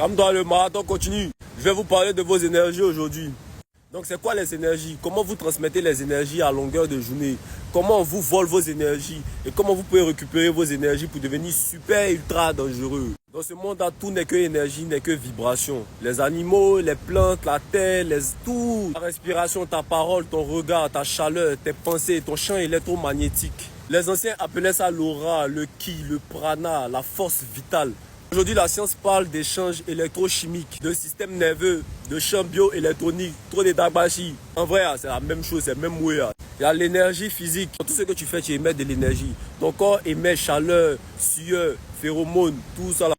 Comme dans le marathon continue, je vais vous parler de vos énergies aujourd'hui. Donc c'est quoi les énergies? Comment vous transmettez les énergies à longueur de journée? Comment on vous vole vos énergies? Et comment vous pouvez récupérer vos énergies pour devenir super ultra dangereux? Dans ce monde-là, tout n'est que énergie, n'est que vibration. Les animaux, les plantes, la terre, tout. Ta respiration, ta parole, ton regard, ta chaleur, tes pensées, ton champ électromagnétique. Les anciens appelaient ça l'aura, le ki, le prana, la force vitale. Aujourd'hui, la science parle d'échanges électrochimiques, de systèmes nerveux, de champs bioélectroniques, trop de dabashi. En vrai, c'est la même chose, c'est le même way. Il y a l'énergie physique. Tout ce que tu fais, tu émets de l'énergie. Ton corps émet chaleur, sueur, phéromones, tout ça là.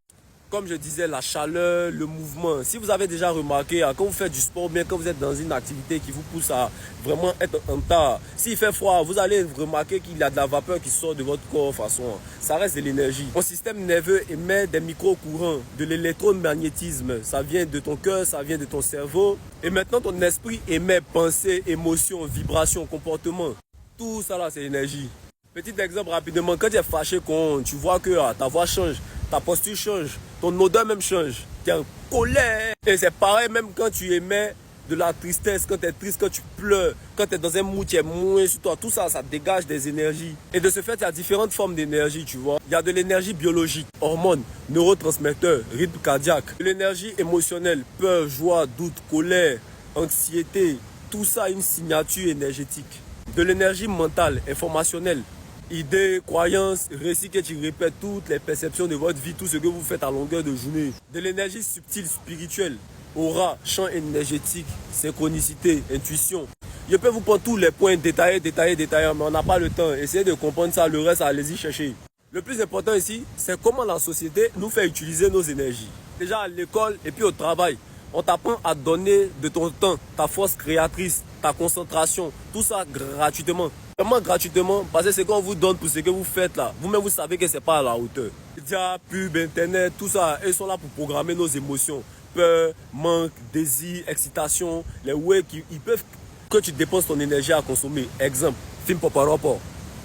Comme je disais, la chaleur, le mouvement. Si vous avez déjà remarqué, quand vous faites du sport, bien quand vous êtes dans une activité qui vous pousse à vraiment être en tas, s'il fait froid, vous allez remarquer qu'il y a de la vapeur qui sort de votre corps. De façon, ça reste de l'énergie. Ton système nerveux émet des micro-courants, de l'électromagnétisme. Ça vient de ton cœur, ça vient de ton cerveau. Et maintenant, ton esprit émet pensée, émotion, vibration, comportement. Tout ça là, c'est l'énergie. Petit exemple rapidement, quand tu es fâché, tu vois que ta voix change, ta posture change, ton odeur même change, tu es en colère. Et c'est pareil même quand tu émets de la tristesse, quand tu es triste, quand tu pleures, quand tu es dans un mood, tu es moins sur toi, tout ça, ça dégage des énergies. Et de ce fait, il y a différentes formes d'énergie, tu vois. Il y a de l'énergie biologique, hormones, neurotransmetteurs, rythme cardiaque, de l'énergie émotionnelle, peur, joie, doute, colère, anxiété, tout ça a une signature énergétique. De l'énergie mentale, informationnelle, idées, croyances, récits que tu répètes, toutes les perceptions de votre vie, tout ce que vous faites à longueur de journée. De l'énergie subtile, spirituelle, aura, champ énergétique, synchronicité, intuition. Je peux vous prendre tous les points détaillés, mais on n'a pas le temps. Essayez de comprendre ça, le reste, allez-y chercher. Le plus important ici, c'est comment la société nous fait utiliser nos énergies. Déjà à l'école et puis au travail. On t'apprend à donner de ton temps, ta force créatrice, ta concentration, tout ça gratuitement. Vraiment gratuitement, parce que ce qu'on vous donne pour ce que vous faites là, vous-même vous savez que ce n'est pas à la hauteur. Médias, pub, internet, tout ça, ils sont là pour programmer nos émotions. Peur, manque, désir, excitation, les waves, ils peuvent que tu dépenses ton énergie à consommer. Exemple, film par rapport.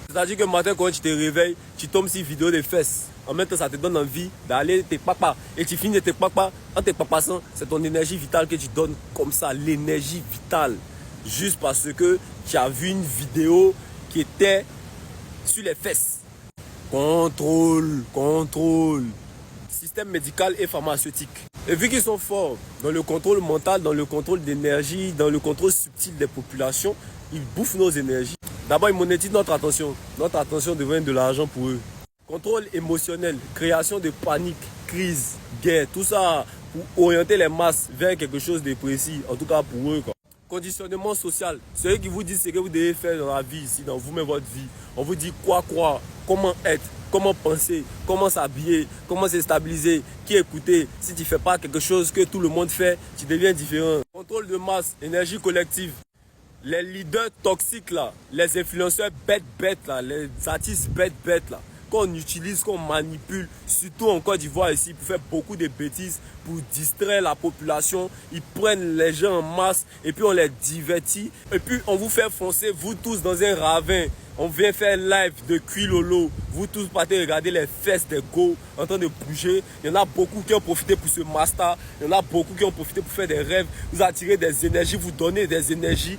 C'est-à-dire que le matin, quand tu te réveilles, tu tombes sur une vidéo de fesses. En même temps, ça te donne envie d'aller te papa. Et tu finis de te papa. En te papassant, c'est ton énergie vitale que tu donnes comme ça. L'énergie vitale. Juste parce que tu as vu une vidéo qui était sur les fesses. Contrôle. Système médical et pharmaceutique. Et vu qu'ils sont forts dans le contrôle mental, dans le contrôle d'énergie, dans le contrôle subtil des populations, ils bouffent nos énergies. D'abord, ils monétisent notre attention. Notre attention devient de l'argent pour eux. Contrôle émotionnel, création de panique, crise, guerre, tout ça pour orienter les masses vers quelque chose de précis, en tout cas pour eux, quoi. Conditionnement social, c'est eux qui vous disent ce que vous devez faire dans la vie ici, dans vous-même votre vie. On vous dit quoi croire, comment être, comment penser, comment s'habiller, comment se stabiliser, qui écouter. Si tu ne fais pas quelque chose que tout le monde fait, tu deviens différent. Contrôle de masse, énergie collective. Les leaders toxiques là, les influenceurs bêtes là, les artistes bêtes là, qu'on utilise, qu'on manipule, surtout en Côte d'Ivoire ici, pour faire beaucoup de bêtises, pour distraire la population. Ils prennent les gens en masse et puis on les divertit. Et puis on vous fait foncer, vous tous dans un ravin. On vient faire live de Cuilolo. Vous tous partez regarder les fesses des go en train de bouger. Il y en a beaucoup qui ont profité pour ce master. Il y en a beaucoup qui ont profité pour faire des rêves. Vous attirez des énergies, vous donnez des énergies.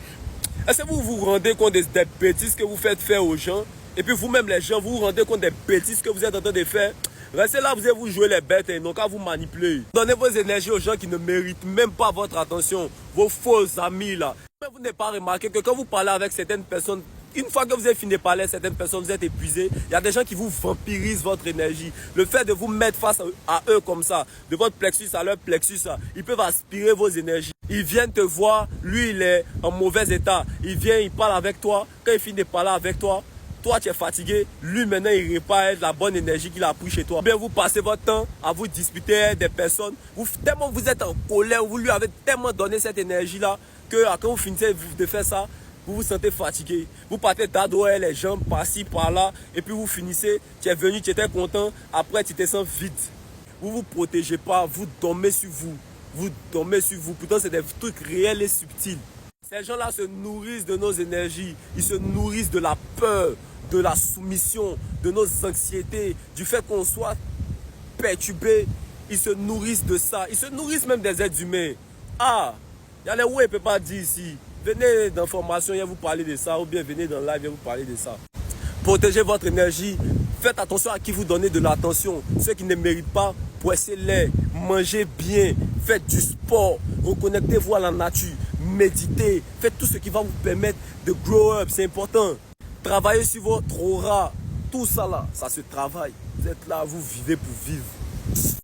Est-ce que vous vous rendez compte des bêtises que vous faites faire aux gens? Et puis vous-même les gens, vous vous rendez compte des bêtises que vous êtes en train de faire? Restez là, vous allez vous jouer les bêtes et non qu'à vous manipuler. Donnez vos énergies aux gens qui ne méritent même pas votre attention. Vos faux amis là. Mais vous n'avez pas remarqué que quand vous parlez avec certaines personnes, une fois que vous avez fini de parler à certaines personnes, vous êtes épuisé. Il y a des gens qui vous vampirisent votre énergie. Le fait de vous mettre face à eux comme ça, de votre plexus à leur plexus, ils peuvent aspirer vos énergies. Ils viennent te voir, lui il est en mauvais état. Il vient, il parle avec toi. Quand il finit de parler avec toi, toi tu es fatigué. Lui maintenant il répare la bonne énergie qu'il a pris chez toi. Bien vous passez votre temps à vous disputer des personnes. Tellement vous êtes en colère, vous lui avez tellement donné cette énergie là que quand vous finissez de faire ça, vous vous sentez fatigué. Vous partez d'adorer les gens par-ci, par-là. Et puis vous finissez, tu es venu, tu étais content. Après, tu te sens vide. Vous ne vous protégez pas, vous dormez sur vous. Vous dormez sur vous. Pourtant, c'est des trucs réels et subtils. Ces gens-là se nourrissent de nos énergies. Ils se nourrissent de la peur, de la soumission, de nos anxiétés, du fait qu'on soit perturbé. ils se nourrissent de ça. Ils se nourrissent même des êtres humains. Ah, il y a les ouais, il ne peut pas dire ici. Venez dans formation, il va vous parler de ça. Ou bien venez dans live, il va vous parler de ça. Protégez votre énergie. Faites attention à qui vous donnez de l'attention. Ceux qui ne méritent pas, poissez-les. Mangez bien. Faites du sport. Reconnectez-vous à la nature. Méditez. Faites tout ce qui va vous permettre de grow up. C'est important. Travaillez sur votre aura. Tout ça là, ça se travaille. Vous êtes là, vous vivez pour vivre.